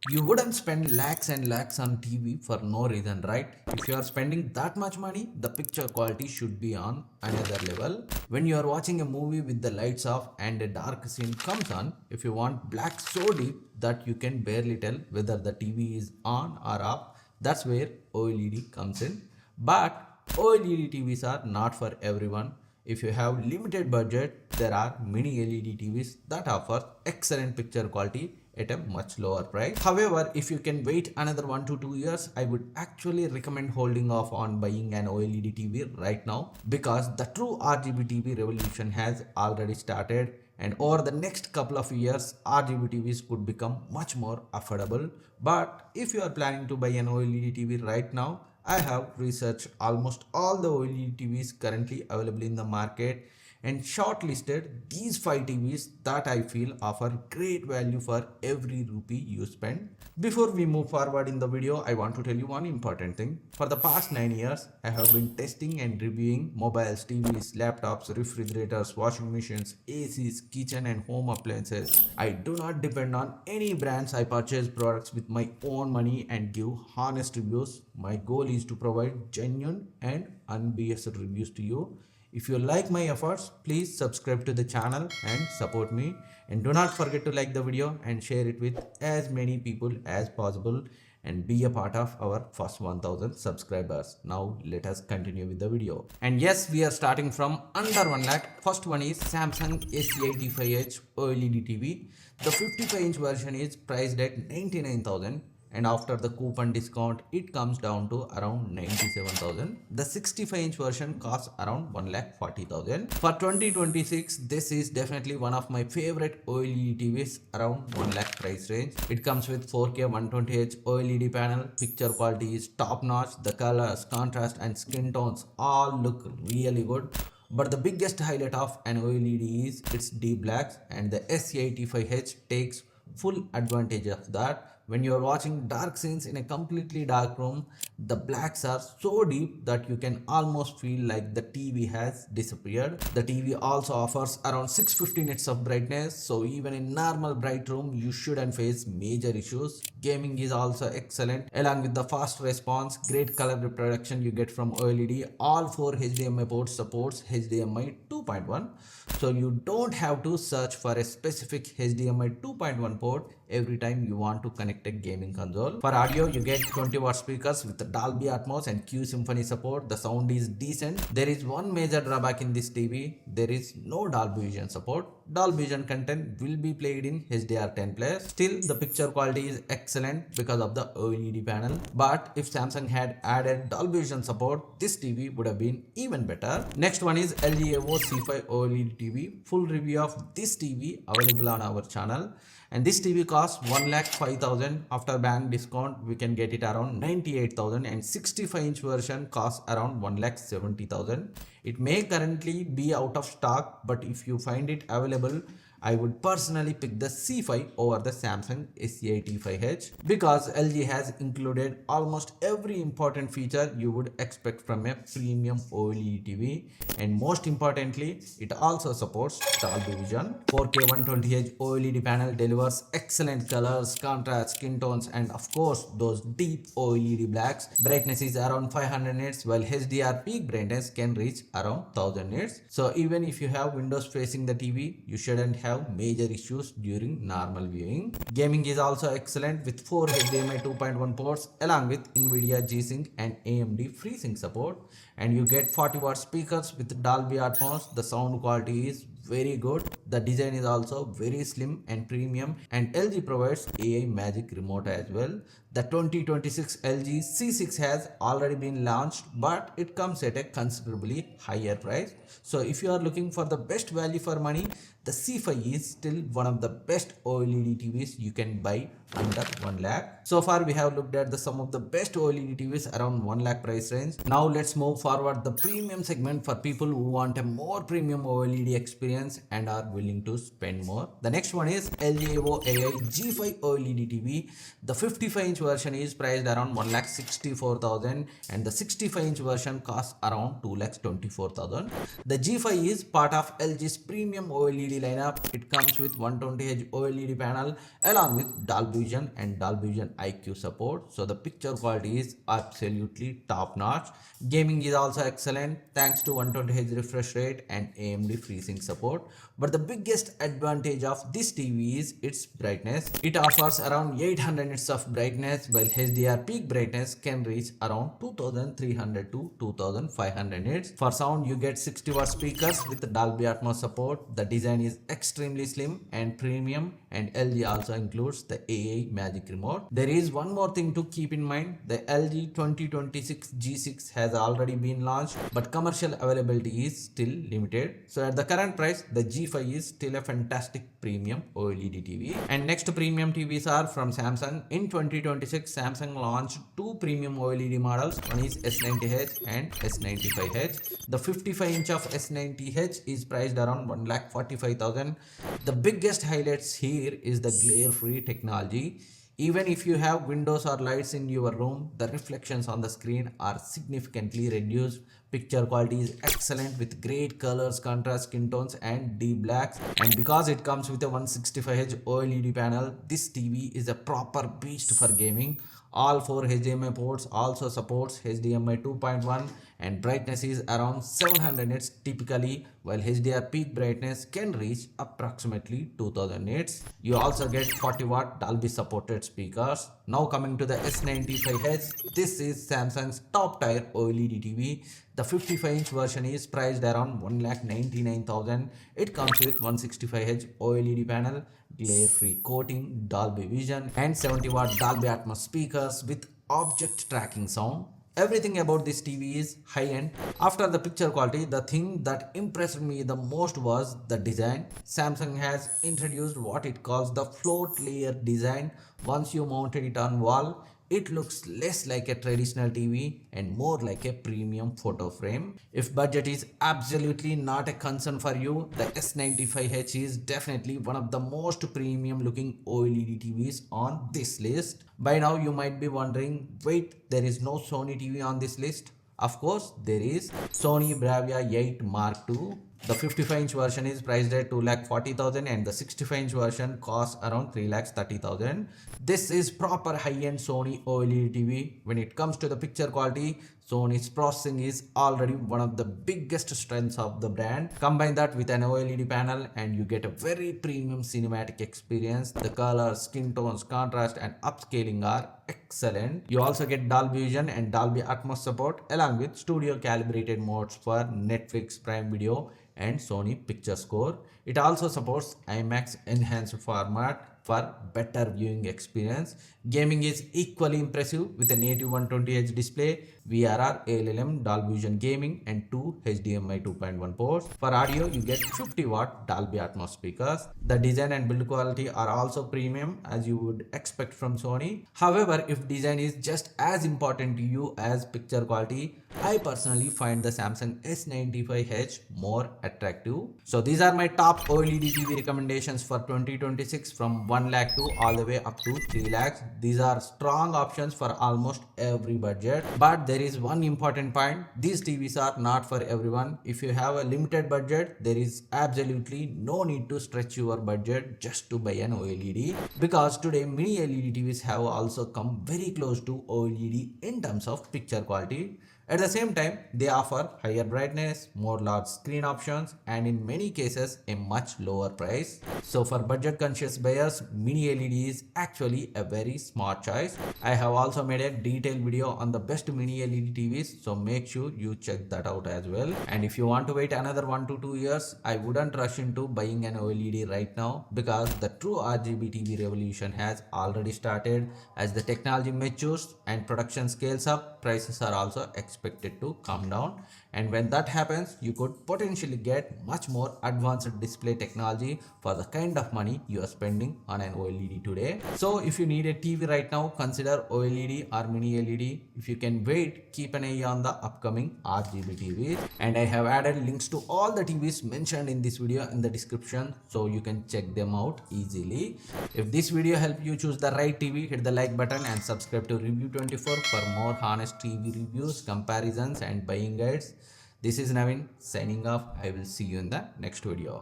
You wouldn't spend lakhs and lakhs on TV for no reason, right? If you are spending that much money, the picture quality should be on another level. When you are watching a movie with the lights off and a dark scene comes on, if you want black so deep that you can barely tell whether the TV is on or off, that's where OLED comes in. But OLED TVs are not for everyone. If you have limited budget, there are many LED TVs that offer excellent picture quality at a much lower price. However, if you can wait another 1 to 2 years, I would actually recommend holding off on buying an OLED TV right now because the true RGB TV revolution has already started, and over the next couple of years RGB TVs could become much more affordable. But if you are planning to buy an OLED TV right now, I have researched almost all the OLED TVs currently available in the market and shortlisted these 5 TVs that I feel offer great value for every rupee you spend. Before we move forward in the video, I want to tell you one important thing. For the past 9 years, I have been testing and reviewing mobiles, TVs, laptops, refrigerators, washing machines, ACs, kitchen and home appliances. I do not depend on any brands. I purchase products with my own money and give honest reviews. My goal is to provide genuine and unbiased reviews to you. If you like my efforts, please subscribe to the channel and support me. And do not forget to like the video and share it with as many people as possible and be a part of our first 1000 subscribers. Now let us continue with the video. And yes, we are starting from under 1 lakh. First one is Samsung S85H OLED TV. The 55-inch version is priced at 99,000, and after the coupon discount it comes down to around 97,000. The 65-inch version costs around 1,40,000. For 2026, this is definitely one of my favorite OLED TVs, around 1 lakh price range. It comes with 4K 120Hz OLED panel. Picture quality is top notch. The colors, contrast and skin tones all look really good. But the biggest highlight of an OLED is its deep blacks, and the S85H takes full advantage of that. When you are watching dark scenes in a completely dark room, the blacks are so deep that you can almost feel like the TV has disappeared. The TV also offers around 650 nits of brightness, so even in normal bright room you shouldn't face major issues. Gaming is also excellent, along with the fast response, great color reproduction you get from OLED. All 4 HDMI ports supports HDMI 2.1, so you don't have to search for a specific HDMI 2.1 port every time you want to connect a gaming console. For audio, you get 20-watt speakers with Dolby Atmos and Q Symphony support. The sound is decent. There is one major drawback in this TV. There is no Dolby Vision support. Dolby Vision content will be played in HDR10 plus. Still, the picture quality is excellent because of the OLED panel. But if Samsung had added Dolby Vision support, this TV would have been even better. Next one is LG Evo C5 OLED TV. Full review of this TV available on our channel. And this TV costs 1,05,000. After bank discount, we can get it around 98,000, and 65-inch version costs around 1,70,000. It may currently be out of stock, but if you find it available, I would personally pick the C5 over the Samsung S85H because LG has included almost every important feature you would expect from a premium OLED TV, and most importantly, it also supports Dolby Vision. 4K 120Hz OLED panel delivers excellent colors, contrast, skin tones, and of course those deep OLED blacks. Brightness is around 500 nits, while HDR peak brightness can reach around 1000 nits. So even if you have windows facing the TV, you shouldn't have major issues during normal viewing. Gaming is also excellent with 4 HDMI 2.1 ports along with Nvidia G-Sync and AMD FreeSync support, and you get 40-watt speakers with Dolby Atmos. The sound quality is very good. The design is also very slim and premium, and LG provides AI Magic Remote as well. The 2026 LG C6 has already been launched, but it comes at a considerably higher price. So if you are looking for the best value for money, the C5 is still one of the best OLED TVs you can buy under 1 lakh. So far we have looked at some of the best OLED TVs around 1 lakh price range. Now let's move forward the premium segment for people who want a more premium OLED experience and are willing to spend more. The next one is LG Evo AI G5 OLED TV. The 55-inch version is priced around 1,64,000, and the 65-inch version costs around 2,24,000. The G5 is part of LG's premium OLED lineup. It comes with 120Hz OLED panel along with Dolby Dolby Vision and Dolby Vision IQ support. So the picture quality is absolutely top notch. Gaming is also excellent thanks to 120 Hz refresh rate and AMD FreeSync support. But the biggest advantage of this TV is its brightness. It offers around 800 nits of brightness, while HDR peak brightness can reach around 2300 to 2500 nits. For sound, you get 60-watt speakers with Dolby Atmos support. The design is extremely slim and premium, and LG also includes the AI Magic Remote. There is one more thing to keep in mind. The LG 2026 G6 has already been launched, but commercial availability is still limited. So at the current price, the G5 is still a fantastic premium OLED TV. And next premium TVs are from Samsung. In 2026, Samsung launched two premium OLED models. One is S90H and S95H. The 55-inch of S90H is priced around 1,45,000. The biggest highlights here is the glare-free technology. Even if you have windows or lights in your room, the reflections on the screen are significantly reduced. Picture quality is excellent with great colors, contrast skin tones and deep blacks. And because it comes with a 165Hz OLED panel, this TV is a proper beast for gaming. All 4 HDMI ports also supports HDMI 2.1 and brightness is around 700 nits typically, while HDR peak brightness can reach approximately 2000 nits. You also get 40-watt Dolby supported speakers. Now coming to the S95H, this is Samsung's top tier OLED TV. The 55-inch version is priced around 1,99,000. It comes with 165Hz OLED panel, glare-free coating, Dolby Vision and 70-watt Dolby Atmos speakers with object tracking sound. Everything about this TV is high-end. After the picture quality, the thing that impressed me the most was the design. Samsung has introduced what it calls the float layer design. Once you mounted it on wall, it looks less like a traditional TV and more like a premium photo frame. If budget is absolutely not a concern for you, the S95H is definitely one of the most premium looking OLED TVs on this list. By now you might be wondering, wait, there is no Sony TV on this list? Of course, there is Sony Bravia 8 Mark II. The 55-inch version is priced at 2,40,000 and the 65-inch version costs around 3,30,000. This is proper high-end Sony OLED TV. When it comes to the picture quality, Sony's processing is already one of the biggest strengths of the brand. Combine that with an OLED panel and you get a very premium cinematic experience. The colors, skin tones, contrast and upscaling are excellent. You also get Dolby Vision and Dolby Atmos support along with studio calibrated modes for Netflix, Prime Video and Sony Picture Score. It also supports IMAX enhanced format for better viewing experience. Gaming is equally impressive with a native 120Hz display, VRR, ALLM, Dolby Vision Gaming and 2 HDMI 2.1 ports. For audio, you get 50-watt Dolby Atmos speakers. The design and build quality are also premium as you would expect from Sony. However, if design is just as important to you as picture quality, I personally find the Samsung S95H more attractive. So these are my top OLED TV recommendations for 2026 from 1 lakh to all the way up to 3 lakhs. These are strong options for almost every budget. But there is one important point. These TVs are not for everyone. If you have a limited budget, there is absolutely no need to stretch your budget just to buy an OLED. Because today mini LED TVs have also come very close to OLED in terms of picture quality. At the same time, they offer higher brightness, more large screen options, and in many cases, a much lower price. So for budget conscious buyers, mini LED is actually a very smart choice. I have also made a detailed video on the best mini LED TVs, so make sure you check that out as well. And if you want to wait another 1 to 2 years, I wouldn't rush into buying an OLED right now because the true RGB TV revolution has already started. As the technology matures and production scales up, prices are also expected to come down, and when that happens you could potentially get much more advanced display technology for the kind of money you are spending on an OLED today. So if you need a TV right now, consider OLED or mini LED. If you can wait, keep an eye on the upcoming RGB TVs, and I have added links to all the TVs mentioned in this video in the description so you can check them out easily. If this video helped you choose the right TV, hit the like button and subscribe to Review24 for more honest TV reviews, comparisons and buying guides. This is Navin signing off. I will see you in the next video.